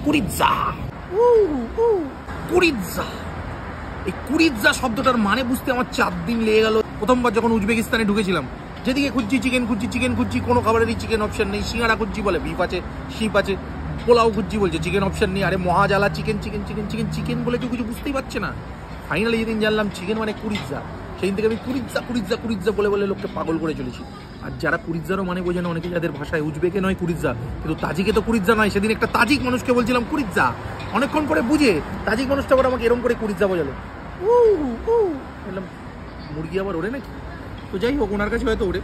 কুরিৎজা। কুরিৎজা, এই কুরিৎজা শব্দটার মানে বুঝতে আমার 4 দিন লেগে গেল। প্রথমবার যখন উজবেকিস্তানে ঢুকেছিলাম, যেদিকে খুঁজছি চিকেন খুঁজছি, কোনো খাবারেরই চিকেন অপশন নেই। সিঙ্গাড়া খুঁজছি বলে বিফ আছে, শিপ আছে। পোলাও খুঁজছি বলছে চিকেন অপশন নেই। আরে মহাজালা, চিকেন বলে কেউ কিছু বুঝতেই পারছে না। ফাইনালি যেদিন জানলাম চিকেন মানে কুরিৎজা, সেদিন থেকে আমি কুরিৎজা বলে লোককে পাগল করে চলেছি। আর যারা কুরিৎজারও মানে বোঝে না, অনেকে যাদের ভাষায় উজবেকে নয় কুরিৎজা, কিন্তু তাজিকে তো কুরিৎজা নয়। সেদিন একটা তাজিক মানুষকে বলছিলাম কুরিৎজা, অনেকক্ষণ পরে বুঝে তাজিক মানুষটা আবার আমাকে এরকম করে কুরিৎজা বোঝালো। বললাম মুরগি আবার ওড়ে নাকি? তো যাই হোক, ওনার কাছে হয়তো ওড়ে।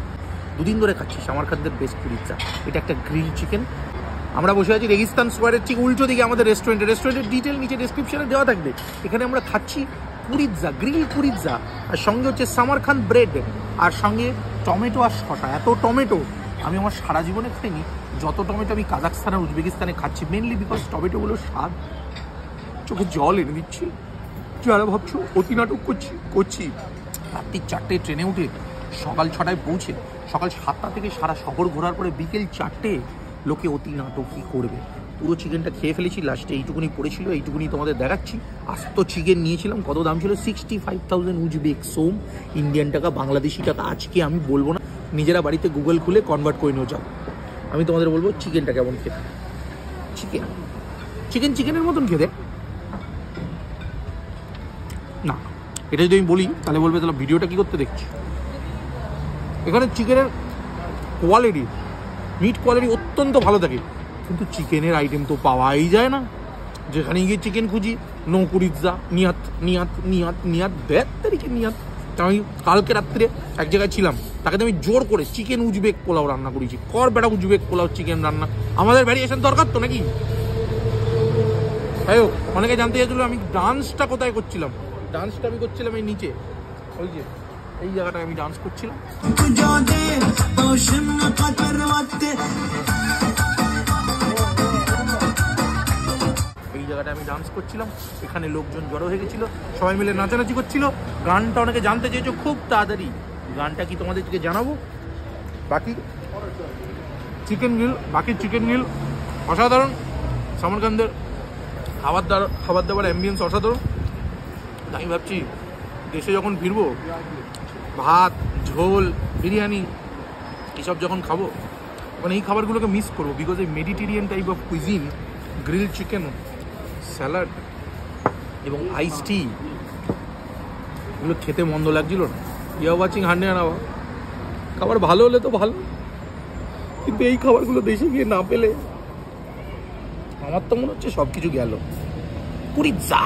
2 দিন ধরে খাচ্ছি সামারখান্দের বেস্ট কুরিৎজা। এটা একটা গ্রিল চিকেন। আমরা বসে আছি রেগিস্তান স্কোয়ারের ঠিক উল্টো দিকে আমাদের রেস্টুরেন্টের ডিটেল নিচে ডেসক্রিপশনে দেওয়া থাকবে। এখানে আমরা খাচ্ছি কুরিৎজা, গ্রিল কুরিৎজা, আর সঙ্গে হচ্ছে সামারখান ব্রেড, আর সঙ্গে টমেটো আর শসা। এত টমেটো আমি আমার সারা জীবনে খাইনি যত টমেটো আমি কাজাকস্তান আর উজবেকিস্তানে খাচ্ছি। মেনলি বিকজ টমেটোগুলোর স্বাদ চোখে জল এনে দিচ্ছি। যারা ভাবছো অতি নাটক করছি, রাত্রি 4টে ট্রেনে উঠে সকাল 6টায় পৌঁছে সকাল 7টা থেকে সারা শহর ঘোরার পরে বিকেল 4টে লোকে অতি নাটকই করবে। পুরো চিকেনটা খেয়ে ফেলেছি, লাস্টে এইটুকুনি পড়েছিল, এইটুকুনি তোমাদের দেখাচ্ছি। আস্ত চিকেন নিয়েছিলাম, কত দাম ছিল? 65,000 উজবেক সোম, ইন্ডিয়ান টাকা, বাংলাদেশি টাকা। আজকে আমি বলবো না, নিজেরা বাড়িতে গুগল খুলে কনভার্ট করে নিয়ে যাও। আমি তোমাদের বলবো চিকেনটা কেমন খেতে। চিকেনের মতন খেতে না। এটা যদি আমি বলি তাহলে বলবে তাহলে ভিডিওটা কি করতে দেখছি। এখানে চিকেনের কোয়ালিটি, মিট কোয়ালিটি অত্যন্ত ভালো থাকে, কিন্তু চিকেনের আইটেম তো পাওয়াই যায় না। যেখানে গিয়ে চিকেন খুঁজি, নো কুরিৎজা, নিয়াত ব্যাট তারিখে নিয়াত। আমি কালকে রাত্রে এক জায়গায় ছিলাম, তাকে আমি জোর করে চিকেন উজবেক পোলাও রান্না করেছি। কর বেটা উজবেক পোলাও চিকেন রান্না, আমাদের ভ্যারিয়েশন দরকার তো নাকি? যাই হোক, অনেকে জানতে চাইছিল আমি ডান্সটা কোথায় করছিলাম। ডান্সটা আমি করছিলাম এই নিচে, ওই যে এই জায়গাটায় আমি ডান্স করছিলাম। এই জায়গাটায় আমি ডান্স করছিলাম, এখানে লোকজন জড়ো হয়ে গেছিল, সবাই মিলে নাচানাচি করছিল। গানটা অনেকে জানতে চেয়েছো, খুব তাড়াতাড়ি গানটা কি তোমাদেরকে জানাবো। বাকি চিকেন গ্রিল অসাধারণ। সামারকান্দের খাবার দাবার অ্যাম্বিয়েন্স অসাধারণ। আমি ভাবছি দেশে যখন ফিরবো, ভাত, ঝোল, বিরিয়ানি এসব যখন খাবো, তখন এই খাবারগুলোকে মিস করবো। বিকজ এই Mediterranean type of cuisine, grill chicken, salad এবং আইস টি, এগুলো খেতে মন্দ লাগছিল না। ইয়া ওয়াচিং হান্ডে আনাবা, খাবার ভালো হলে তো ভালো, কিন্তু এই খাবারগুলো দেশে গিয়ে না পেলে আমার তো মনে হচ্ছে সব কিছু গেল। কুরিৎজা।